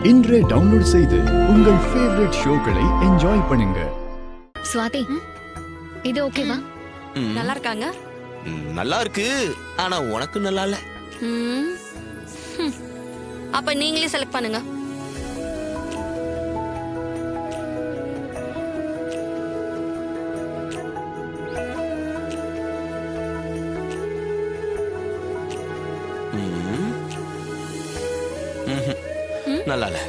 இன்றே டவுன்லோட் செய்து உங்கள் ஃபேவரட் ஷோக்களை என்ஜாய் பண்ணுங்க. ஸ்வாதி, இது ஓகேவா? நல்லா இருக்காங்க. நல்லா இருக்கு, ஆனா உனக்கு நல்லா இல்ல. அப்ப நீங்களே செலக்ட் பண்ணுங்க. நல்லா இல்ல.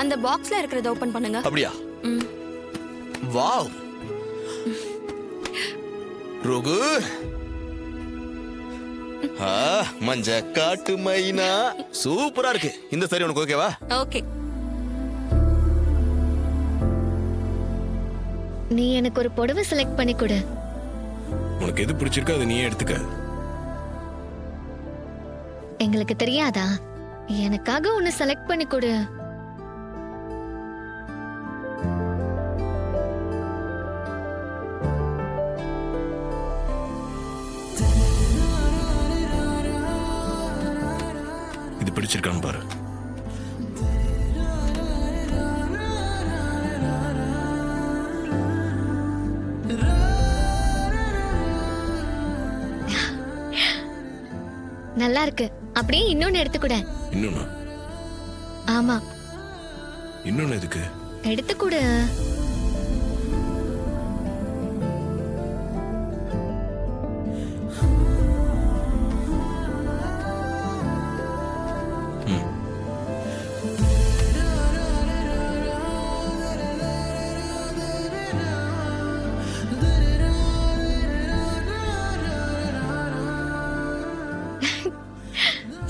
அந்த பாக்ஸ்ல இருக்கிறத ஓபன் பண்ணுங்க. அப்படியா? வாவ் ரோகு, மஞ்ச காட்டு மைனா சூப்பரா இருக்கு. இந்த சரி உனக்கு ஓகேவா? ஓகே. நீ எனக்கு ஒரு புடவை செலக்ட் பண்ணி கொடு. உனக்கு எது பிடிச்சிருக்கோ அதை நீயே எடுத்துக்க. எங்களுக்கு தெரியாதா? எனக்காக ஒன்னு செலக்ட் பண்ணி கொடு. இது பிடிச்சிருக்கான்னு பாரு. நல்லா இருக்கு. அப்படியே இன்னொன்னு எடுத்துக்கூட. இன்னொன்னு? ஆமா. இன்னொன்னு எதுக்கு? எடுத்துக்கூட.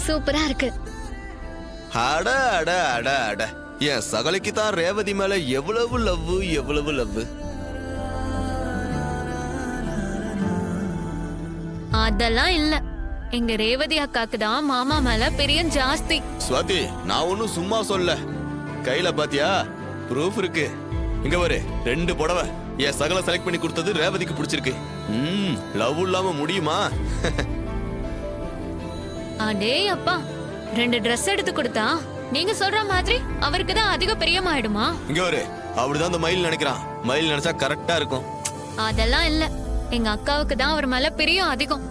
சூப்பரா இருக்கு. அட அட அட அட, என் சகலைக்கு தான் ரேவதி மேல எவ்வளவு லவ், எவ்வளவு லவ். அதெல்லாம் இல்ல, எங்க ரேவதி அக்காக்கு தான் மாமா மேல பிரியம் ஜாஸ்தி. ஸ்வாதி, நான் ஒன்னும் சும்மா சொல்ல. கையில பாத்தியா, ப்ரூஃப் இருக்கு. இங்க பாரு, 2 புடவை என் சகல செலக்ட் பண்ணி கொடுத்தது ரேவதிக்கு பிடிச்சிருக்கு. லவ் இல்லாம முடியுமா? அடே அப்பா, 2 Dress எடுத்து கொடுத்தா நீங்க சொல்ற மாதிரி அவருக்கு தான் அதிக பிரியமாயிடுமா? இங்க பாரு, அப்படிதான் அந்த மயில் நினைக்கிறான். மயில் நினைச்சா கரெக்டா இருக்கும். அதெல்லாம் இல்ல, எங்க அக்காவுக்கு தான் அவர் மேல பிரியம் அதிகம்.